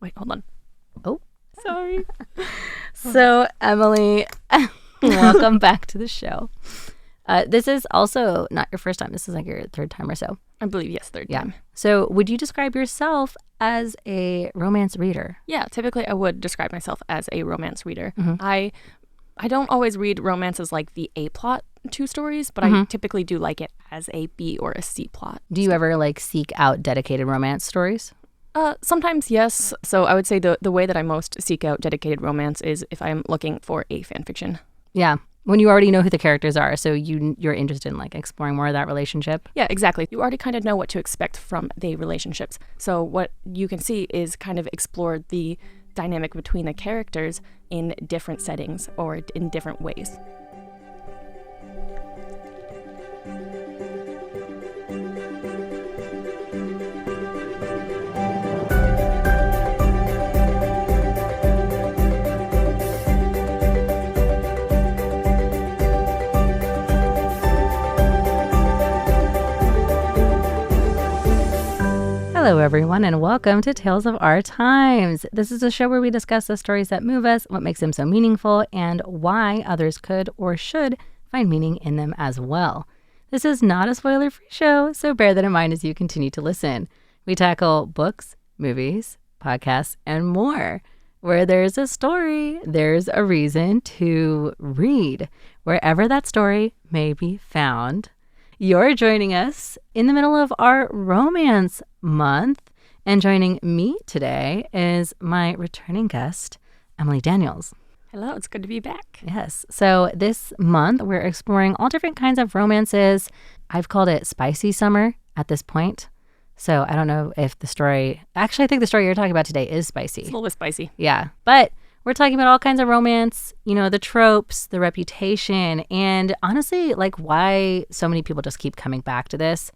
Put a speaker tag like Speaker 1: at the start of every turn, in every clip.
Speaker 1: Wait, hold on.
Speaker 2: Oh,
Speaker 1: sorry.
Speaker 2: So, Emily, welcome back to the show. This is also not your first time. This is like your third time or so.
Speaker 1: I believe, yes, third time.
Speaker 2: So, would you describe yourself as a romance reader?
Speaker 1: Yeah, typically I would describe myself as a romance reader.
Speaker 2: Mm-hmm.
Speaker 1: I don't always read romances like the A plot to stories, but I typically do like it as a B or a C plot.
Speaker 2: Do you ever like seek out dedicated romance stories?
Speaker 1: Sometimes, yes. So I would say the way that I most seek out dedicated romance is if I'm looking for a fan fiction.
Speaker 2: Yeah. When you already know who the characters are, so you're interested in like exploring more of that relationship.
Speaker 1: Yeah, exactly. You already kind of know what to expect from the relationships. So what you can see is kind of explore the dynamic between the characters in different settings or in different ways.
Speaker 2: Hello, everyone, and welcome to Tales of Our Times. This is a show where we discuss the stories that move us, what makes them so meaningful, and why others could or should find meaning in them as well. This is not a spoiler-free show, so bear that in mind as you continue to listen. We tackle books, movies, podcasts, and more. Where there's a story, there's a reason to read, wherever that story may be found. You're joining us in the middle of our romance month, and joining me today is my returning guest, Emily Daniels.
Speaker 1: Hello, it's good to be back.
Speaker 2: Yes. So this month, we're exploring all different kinds of romances. I've called it spicy summer at this point. So I don't know if the story... Actually, I think the story you're talking about today is spicy.
Speaker 1: It's a little bit spicy.
Speaker 2: Yeah. But we're talking about all kinds of romance, you know, the tropes, the reputation, and honestly, like why so many people just keep coming back to this,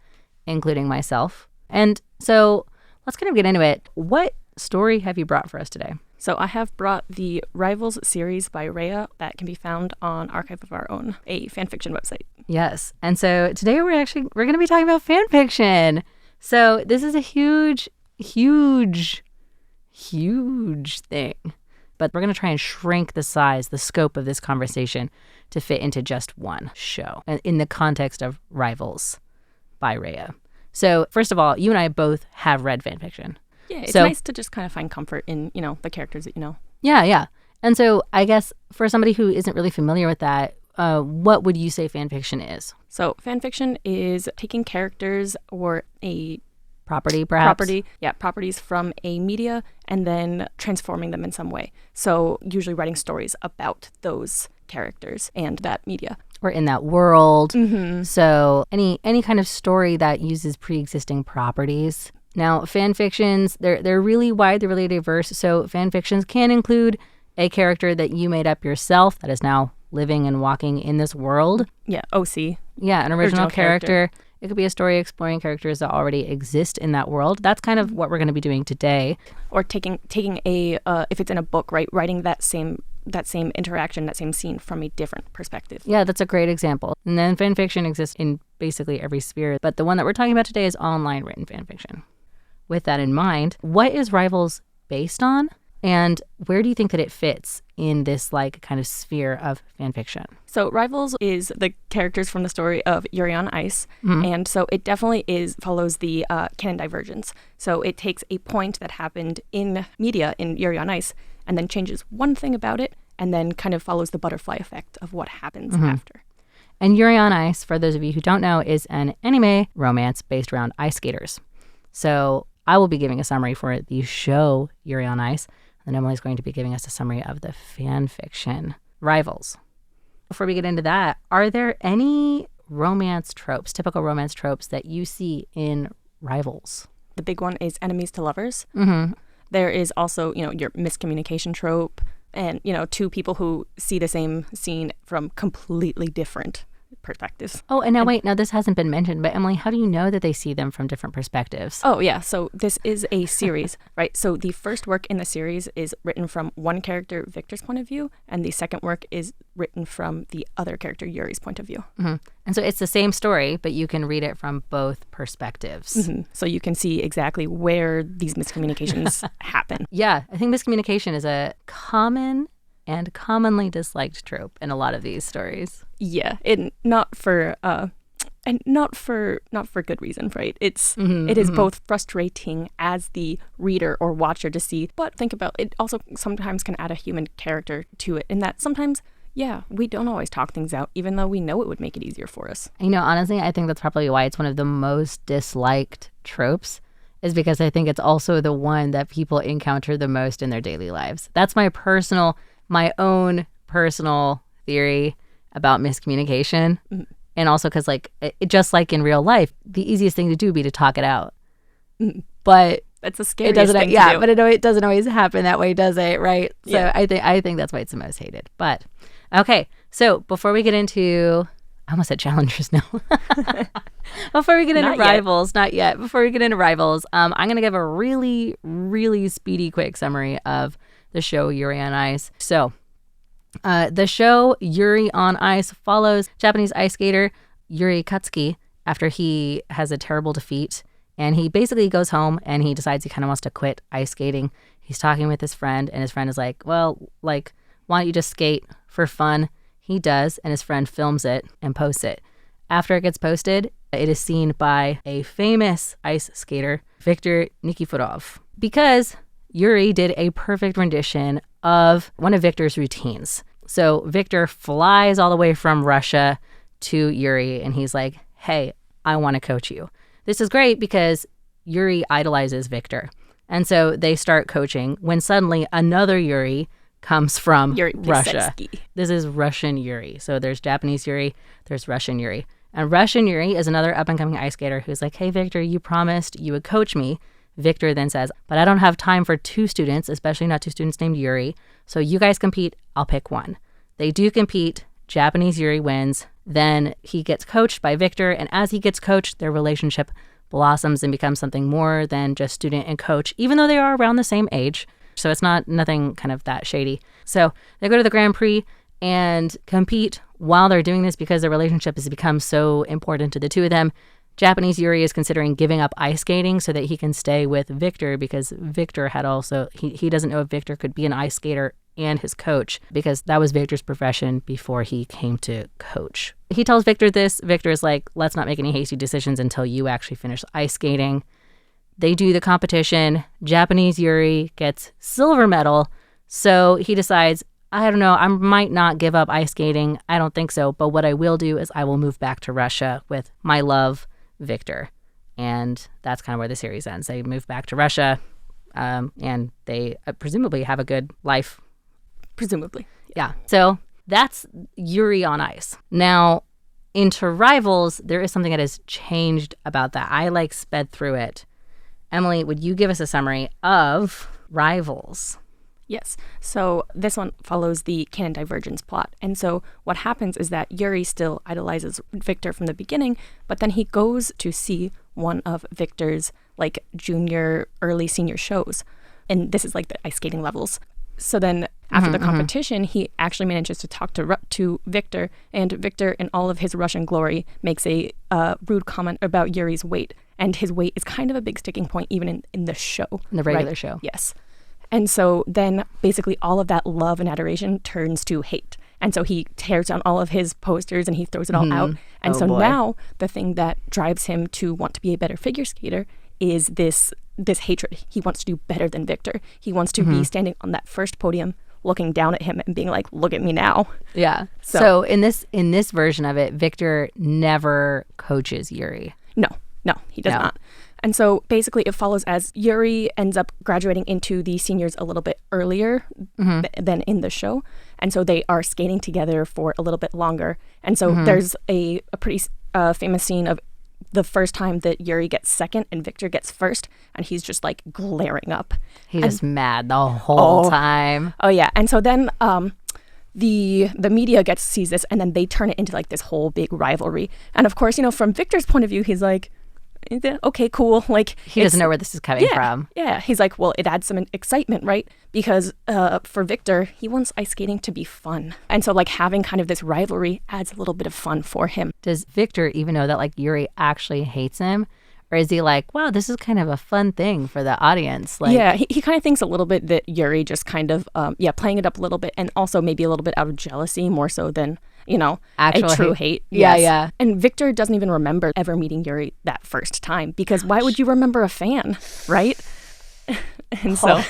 Speaker 2: including myself. And so let's kind of get into it. What story have you brought for us today?
Speaker 1: So I have brought the Rivals series by Reiya that can be found on Archive of Our Own, a fan fiction website.
Speaker 2: Yes. And so today we're going to be talking about fan fiction. So this is a huge thing. But we're going to try and shrink the scope of this conversation to fit into just one show in the context of Rivals by Reiya. So first of all, you and I both have read fan fiction.
Speaker 1: Yeah, it's nice to just kind of find comfort in, you know, the characters that you know.
Speaker 2: Yeah. And so I guess for somebody who isn't really familiar with that, what would you say fan fiction is?
Speaker 1: So fan fiction is taking characters or a
Speaker 2: property, perhaps?
Speaker 1: Properties from a media and then transforming them in some way. So usually writing stories about those characters and that media.
Speaker 2: Or in that world.
Speaker 1: Mm-hmm.
Speaker 2: So any kind of story that uses pre-existing properties. Now, fan fictions, they're really wide, they're really diverse. So fan fictions can include a character that you made up yourself that is now living and walking in this world.
Speaker 1: Yeah, OC.
Speaker 2: Yeah, an original character. It could be a story exploring characters that already exist in that world. That's kind of what we're going to be doing today.
Speaker 1: Or taking a if it's in a book, right, writing that same interaction, that same scene from a different perspective.
Speaker 2: Yeah, that's a great example. And then fan fiction exists in basically every sphere, but the one that we're talking about today is online written fan fiction. With that in mind, what is Rivals based on? And where do you think that it fits in this like kind of sphere of fan fiction?
Speaker 1: So Rivals is the characters from the story of Yuri on Ice. Mm-hmm. And so it definitely follows the canon divergence. So it takes a point that happened in media in Yuri on Ice and then changes one thing about it and then kind of follows the butterfly effect of what happens after.
Speaker 2: And Yuri on Ice, for those of you who don't know, is an anime romance based around ice skaters. So I will be giving a summary for the show Yuri on Ice. And Emily's going to be giving us a summary of the fan fiction Rivals. Before we get into that, are there any typical romance tropes that you see in Rivals?
Speaker 1: The big one is enemies to lovers.
Speaker 2: Mm-hmm.
Speaker 1: There is also, your miscommunication trope and, two people who see the same scene from completely different perspectives.
Speaker 2: Oh, and now wait, now this hasn't been mentioned, but Emily, how do you know that they see them from different perspectives?
Speaker 1: Oh, yeah. So this is a series, right? So the first work in the series is written from one character, Victor's point of view, and the second work is written from the other character, Yuri's point of view.
Speaker 2: Mm-hmm. And so it's the same story, but you can read it from both perspectives.
Speaker 1: Mm-hmm. So you can see exactly where these miscommunications happen.
Speaker 2: Yeah, I think miscommunication is a common and commonly disliked trope in a lot of these stories.
Speaker 1: Yeah, not for good reason, right? It is both frustrating as the reader or watcher to see, but think about it also sometimes can add a human character to it in that sometimes, yeah, we don't always talk things out, even though we know it would make it easier for us.
Speaker 2: You know, honestly, I think that's probably why it's one of the most disliked tropes, is because I think it's also the one that people encounter the most in their daily lives. That's my own personal theory about miscommunication. Mm-hmm. And also because, like, just like in real life, the easiest thing to do would be to talk it out. Mm-hmm. But
Speaker 1: that's the scariest thing to do.
Speaker 2: But it doesn't always happen that way, does it? Right? So
Speaker 1: yeah.
Speaker 2: I think that's why it's the most hated. But okay, so before we get into, I almost said challengers now. Before we get into rivals, not yet. Before we get into rivals, I'm going to give a really, really speedy, quick summary of the show Yuri on Ice. So, the show Yuri on Ice follows Japanese ice skater Yuri Katsuki after he has a terrible defeat. And he basically goes home and he decides he kind of wants to quit ice skating. He's talking with his friend, and his friend is like, well, like, why don't you just skate for fun? He does, and his friend films it and posts it. After it gets posted, it is seen by a famous ice skater, Viktor Nikiforov, because Yuri did a perfect rendition of one of Victor's routines. So Victor flies all the way from Russia to Yuri, and he's like, hey, I want to coach you. This is great because Yuri idolizes Victor. And so they start coaching when suddenly another Yuri comes from Russia. This is Russian Yuri. So there's Japanese Yuri, there's Russian Yuri. And Russian Yuri is another up-and-coming ice skater who's like, hey, Victor, you promised you would coach me. Victor then says, but I don't have time for two students, especially not two students named Yuri. So you guys compete. I'll pick one. They do compete. Japanese Yuri wins. Then he gets coached by Victor. And as he gets coached, their relationship blossoms and becomes something more than just student and coach, even though they are around the same age. So it's nothing kind of that shady. So they go to the Grand Prix and compete while they're doing this because their relationship has become so important to the two of them. Japanese Yuri is considering giving up ice skating so that he can stay with Victor because Victor had also, he doesn't know if Victor could be an ice skater and his coach because that was Victor's profession before he came to coach. He tells Victor this. Victor is like, let's not make any hasty decisions until you actually finish ice skating. They do the competition. Japanese Yuri gets silver medal. So he decides, I don't know, I might not give up ice skating. I don't think so. But what I will do is I will move back to Russia with my love, Victor. And that's kind of where the series ends. They move back to Russia and they presumably have a good life.
Speaker 1: Presumably.
Speaker 2: Yeah. So that's Yuri on Ice. Now, into rivals, there is something that has changed about that. I sped through it. Emily, would you give us a summary of rivals?
Speaker 1: Yes. So this one follows the canon divergence plot. And so what happens is that Yuri still idolizes Victor from the beginning, but then he goes to see one of Victor's junior, early senior shows. And this is the ice skating levels. So then after the competition, he actually manages to talk to Victor, and Victor, in all of his Russian glory, makes a rude comment about Yuri's weight. And his weight is kind of a big sticking point even in the show.
Speaker 2: In the regular show.
Speaker 1: Yes. And so then basically all of that love and adoration turns to hate. And so he tears down all of his posters and he throws it all out. And now the thing that drives him to want to be a better figure skater is this hatred. He wants to do better than Victor. He wants to be standing on that first podium looking down at him and being like, look at me now.
Speaker 2: Yeah. So in this version of it, Victor never coaches Yuri.
Speaker 1: No, he does not. And so basically it follows as Yuri ends up graduating into the seniors a little bit earlier than in the show. And so they are skating together for a little bit longer. And so there's a pretty famous scene of the first time that Yuri gets second and Victor gets first, and he's just glaring up.
Speaker 2: He's just mad the whole time.
Speaker 1: Oh, yeah. And so then the media sees this, and then they turn it into like this whole big rivalry. And of course, from Victor's point of view, he's like, okay, cool. Like,
Speaker 2: he doesn't know where this is coming from.
Speaker 1: Yeah. He's like, well, it adds some excitement, right? Because for Victor, he wants ice skating to be fun. And so like having kind of this rivalry adds a little bit of fun for him.
Speaker 2: Does Victor even know that like Yuri actually hates him? Or is he like, wow, this is kind of a fun thing for the audience? Like,
Speaker 1: yeah, he kind of thinks a little bit that Yuri just kind of, playing it up a little bit, and also maybe a little bit out of jealousy more so than,
Speaker 2: actual
Speaker 1: a true hate.
Speaker 2: Yeah,
Speaker 1: yes.
Speaker 2: yeah.
Speaker 1: And Victor doesn't even remember ever meeting Yuri that first time, because why would you remember a fan, right? And so,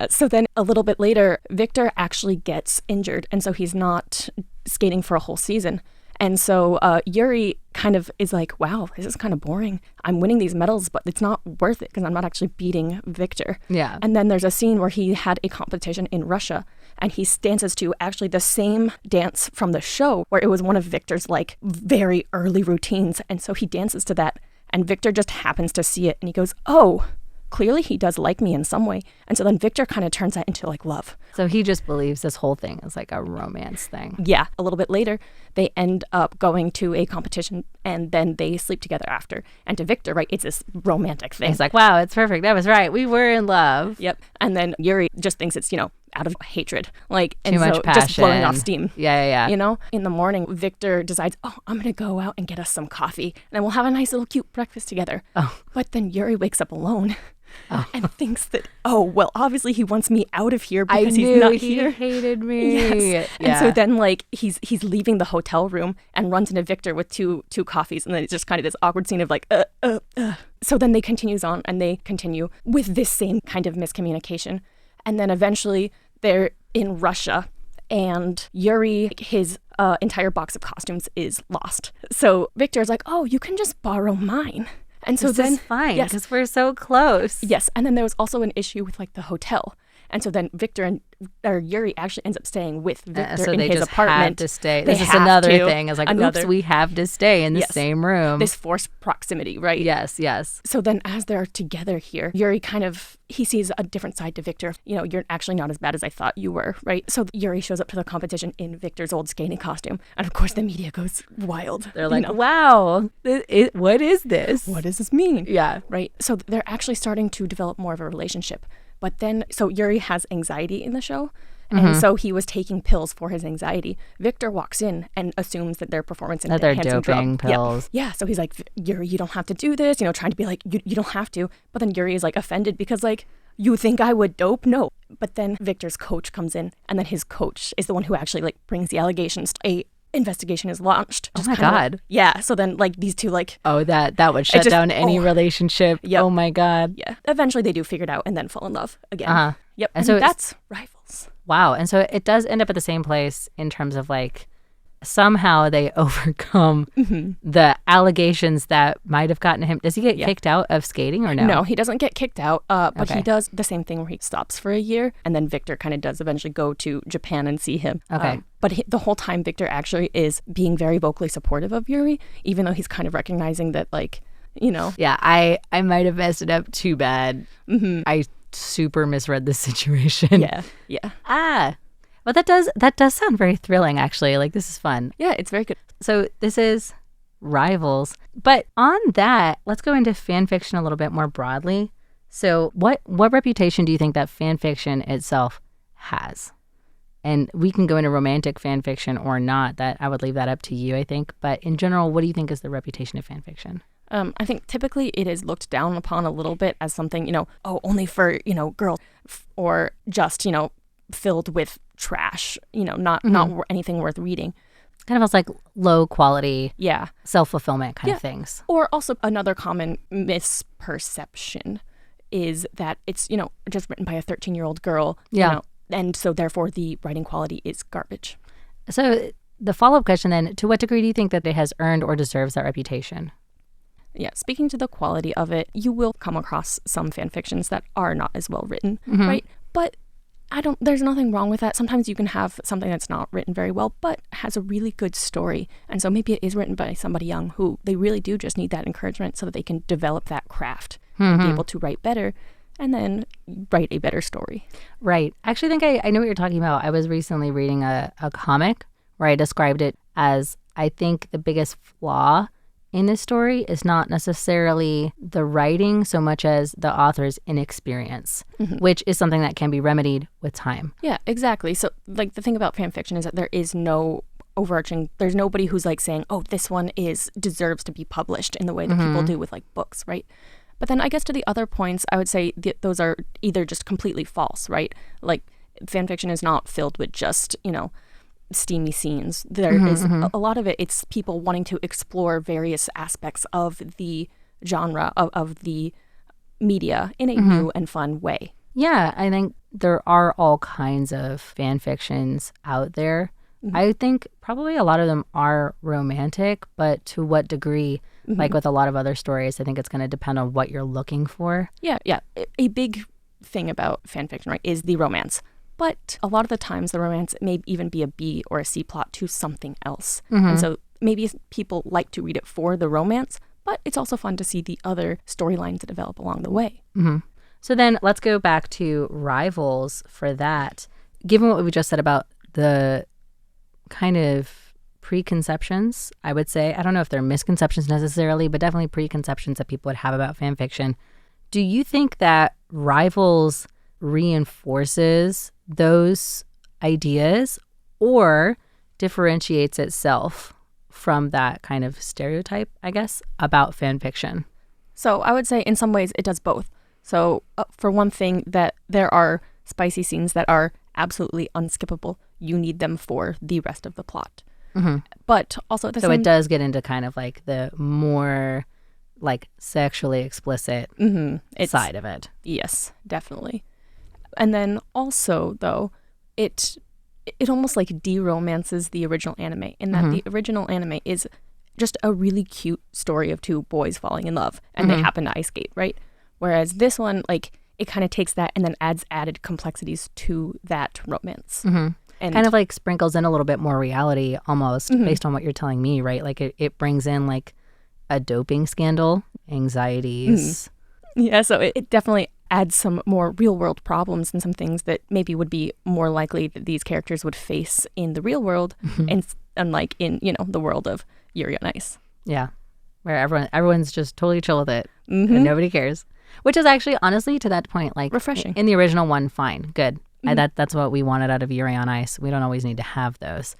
Speaker 1: so then a little bit later, Victor actually gets injured, and so he's not skating for a whole season. And so Yuri kind of is like, wow, this is kind of boring. I'm winning these medals, but it's not worth it because I'm not actually beating Victor.
Speaker 2: Yeah.
Speaker 1: And then there's a scene where he had a competition in Russia, and he dances to actually the same dance from the show, where it was one of Victor's like very early routines. And so he dances to that, and Victor just happens to see it, and he goes, oh, clearly he does like me in some way. And so then Victor kind of turns that into like love.
Speaker 2: So he just believes this whole thing is like a romance thing.
Speaker 1: Yeah. A little bit later, they end up going to a competition, and then they sleep together after. And to Victor, right, it's this romantic thing.
Speaker 2: He's like, wow, it's perfect. That was right. We were in love.
Speaker 1: Yep. And then Yuri just thinks it's, out of hatred. Like,
Speaker 2: too much passion.
Speaker 1: Just blowing off steam.
Speaker 2: Yeah.
Speaker 1: In the morning, Victor decides, oh, I'm going to go out and get us some coffee, and then we'll have a nice little cute breakfast together. Oh. But then Yuri wakes up alone. Oh. And thinks that, oh, well, obviously he wants me out of here because he's not here.
Speaker 2: He hated me.
Speaker 1: Yes. Yeah. And so then, like, he's leaving the hotel room and runs into Victor with two coffees, and then it's just kind of this awkward scene of like, So then they continues on, and they continue with this same kind of miscommunication. And then eventually they're in Russia, and Yuri, his entire box of costumes is lost. So Victor's like, oh, you can just borrow mine. And so
Speaker 2: this is fine because we're so close.
Speaker 1: Yes. And then there was also an issue with like the hotel. And so then Yuri actually ends up staying with Victor in his apartment. So they just have
Speaker 2: to stay. This is another thing. It's like, oops, we have to stay in the same room.
Speaker 1: This forced proximity, right?
Speaker 2: Yes.
Speaker 1: So then as they're together here, Yuri he sees a different side to Victor. You're actually not as bad as I thought you were, right? So Yuri shows up to the competition in Victor's old skating costume. And of course the media goes wild.
Speaker 2: They're like, wow, what is this?
Speaker 1: What does this mean?
Speaker 2: Yeah.
Speaker 1: Right? So they're actually starting to develop more of a relationship. But then, so Yuri has anxiety in the show, and so he was taking pills for his anxiety. Victor walks in and assumes that their performance
Speaker 2: that they're doping pills.
Speaker 1: Yeah, so he's like, Yuri, you don't have to do this, trying to be like, you don't have to. But then Yuri is like offended because like, you think I would dope? No. But then Victor's coach comes in, and then his coach is the one who actually like brings the allegations. A investigation is launched.
Speaker 2: Oh my God.
Speaker 1: Yeah. So then like these two like.
Speaker 2: Oh, that would shut down any relationship.
Speaker 1: Yep.
Speaker 2: Oh my God.
Speaker 1: Yeah. Eventually they do figure it out and then fall in love again.
Speaker 2: Uh-huh.
Speaker 1: Yep. And so that's Rivals.
Speaker 2: Wow. And so it does end up at the same place in terms of like somehow they overcome the allegations that might have gotten him. Does he get kicked out of skating or no?
Speaker 1: No, he doesn't get kicked out, but he does the same thing where he stops for a year, and then Victor kind of does eventually go to Japan and see him.
Speaker 2: Okay.
Speaker 1: But the whole time, Victor actually is being very vocally supportive of Yuri, even though he's kind of recognizing that, like,
Speaker 2: Yeah, I might have messed it up too bad. I super misread the situation.
Speaker 1: Yeah.
Speaker 2: Well, that does sound very thrilling, actually. Like, this is fun.
Speaker 1: Yeah, it's very good.
Speaker 2: So this is Rivals. But on that, let's go into fan fiction a little bit more broadly. So what reputation do you think that fan fiction itself has? And we can go into romantic fan fiction or not. That I would leave that up to you, I think. But in general, what do you think is the reputation of fan fiction?
Speaker 1: I think typically it is looked down upon a little bit as something, only for, girls, or just, filled with trash, not anything worth reading.
Speaker 2: Kind of as like low quality,
Speaker 1: yeah,
Speaker 2: self-fulfillment kind of things.
Speaker 1: Or also another common misperception is that it's, just written by a 13-year-old girl, and so therefore the writing quality is garbage.
Speaker 2: So the follow-up question then, to what degree do you think that it has earned or deserves that reputation?
Speaker 1: Yeah, speaking to the quality of it, you will come across some fan fictions that are not as well written, right? But there's nothing wrong with that. Sometimes you can have something that's not written very well, but has a really good story. And so maybe it is written by somebody young who they really do just need that encouragement so that they can develop that craft and be able to write better. and then write a better story.
Speaker 2: Right. I actually think I know what you're talking about. I was recently reading a comic where I described it as, I think the biggest flaw in this story is not necessarily the writing so much as the author's inexperience, which is something that can be remedied with time.
Speaker 1: Yeah, exactly. So like the thing about fan fiction is that there is no overarching, there's nobody who's like saying, oh, this one deserves to be published in the way that people do with like books, right? But then I guess to the other points, I would say those are either just completely false, right? Like fan fiction is not filled with just, steamy scenes. There is a lot of it, it's people wanting to explore various aspects of the genre, of the media in a new and fun way.
Speaker 2: Yeah, I think there are all kinds of fan fictions out there. I think probably a lot of them are romantic, but to what degree, like with a lot of other stories, I think it's going to depend on what you're looking for.
Speaker 1: Yeah. A big thing about fan fiction, right, is the romance. But a lot of the times the romance may even be a B or a C plot to something else. And so maybe people like to read it for the romance, but it's also fun to see the other storylines that develop along the way.
Speaker 2: So then let's go back to Rivals for that. Given what we just said about the kind of preconceptions, I would say, I don't know if they're misconceptions necessarily, but definitely preconceptions that people would have about fan fiction. Do you think that Rivals reinforces those ideas or differentiates itself from that kind of stereotype, I guess, about fan fiction?
Speaker 1: So I would say in some ways it does both. So for one thing, that there are spicy scenes that are absolutely unskippable. You need them for the rest of the plot. But also at the same...
Speaker 2: So it does get into kind of like the more like sexually explicit side of it.
Speaker 1: Yes, definitely. And then also, though, it almost like de-romances the original anime in that the original anime is just a really cute story of two boys falling in love and they happen to ice skate, right? Whereas this one, like, it kind of takes that and then adds added complexities to that romance. And
Speaker 2: kind of like sprinkles in a little bit more reality almost based on what you're telling me, right? Like it brings in like a doping scandal, anxieties.
Speaker 1: Yeah, so it definitely adds some more real world problems and some things that maybe would be more likely that these characters would face in the real world and unlike in, the world of Yuri on Ice.
Speaker 2: Yeah, where everyone's just totally chill with it and nobody cares. Which is actually, honestly, to that point, like
Speaker 1: refreshing.
Speaker 2: In the original one, fine, good. That's what we wanted out of Yuri on Ice. We don't always need to have those.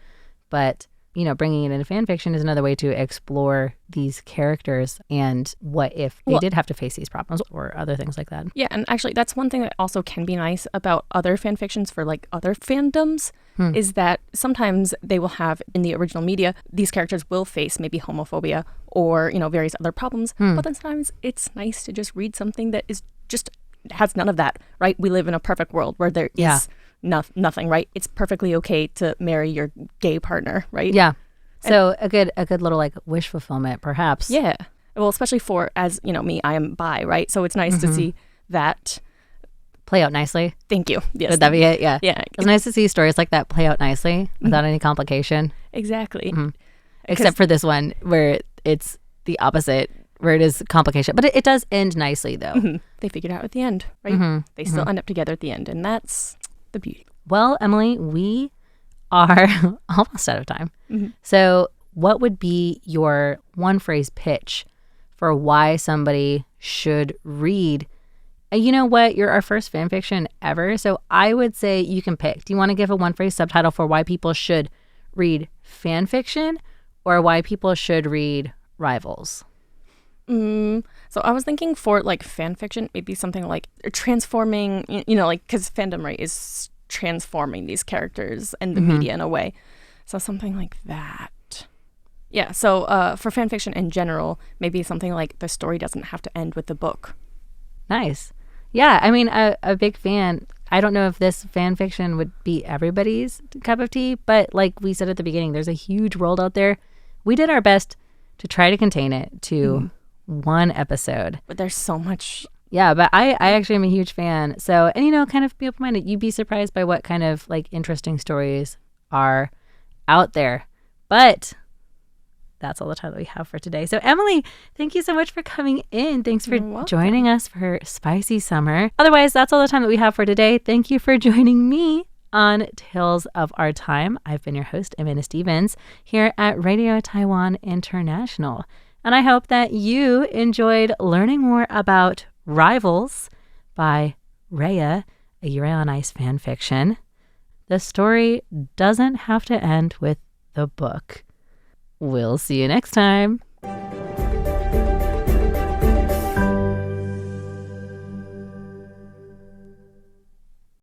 Speaker 2: But, bringing it into fan fiction is another way to explore these characters and what if they did have to face these problems or other things like that.
Speaker 1: Yeah, and actually that's one thing that also can be nice about other fan fictions for like other fandoms is that sometimes they will have in the original media, these characters will face maybe homophobia or, various other problems. But then sometimes it's nice to just read something that is just has none of that, right? We live in a perfect world where there is nothing, right? It's perfectly okay to marry your gay partner, right?
Speaker 2: Yeah. So a good little like wish fulfillment, perhaps.
Speaker 1: Yeah. Well, especially for, as me, I am bi, right? So it's nice to see that
Speaker 2: play out nicely.
Speaker 1: Thank you. Yes.
Speaker 2: Would that be it? Yeah.
Speaker 1: Yeah.
Speaker 2: It's nice to see stories like that play out nicely without any complication.
Speaker 1: Exactly.
Speaker 2: Except for this one where it's the opposite, where it is complication. But it does end nicely, though.
Speaker 1: They figured it out at the end, right? They still end up together at the end, and that's the beauty.
Speaker 2: Well, Emily, we are almost out of time. So what would be your one-phrase pitch for why somebody should read? You know what? You're our first fan fiction ever, so I would say you can pick. Do you want to give a one-phrase subtitle for why people should read fan fiction or why people should read Rivals?
Speaker 1: So I was thinking for like fan fiction, maybe something like transforming, like because fandom, right, is transforming these characters and the media in a way. So something like that. Yeah. So for fan fiction in general, maybe something like the story doesn't have to end with the book.
Speaker 2: Nice. Yeah. I mean, a big fan. I don't know if this fan fiction would be everybody's cup of tea, but like we said at the beginning, there's a huge world out there. We did our best to try to contain it to one episode.
Speaker 1: But there's so much.
Speaker 2: Yeah, but I actually am a huge fan. So, and kind of be open-minded. You'd be surprised by what kind of like interesting stories are out there. But that's all the time that we have for today. So Emily, thank you so much for coming in. Thanks for
Speaker 1: You're welcome.
Speaker 2: joining us for Spicy Summer. Otherwise, that's all the time that we have for today. Thank you for joining me on Tales of Our Time. I've been your host, Amanda Stevens, here at Radio Taiwan International. And I hope that you enjoyed learning more about Rivals by Reiya, a Yuri on Ice fan fiction. The story doesn't have to end with the book. We'll see you next time.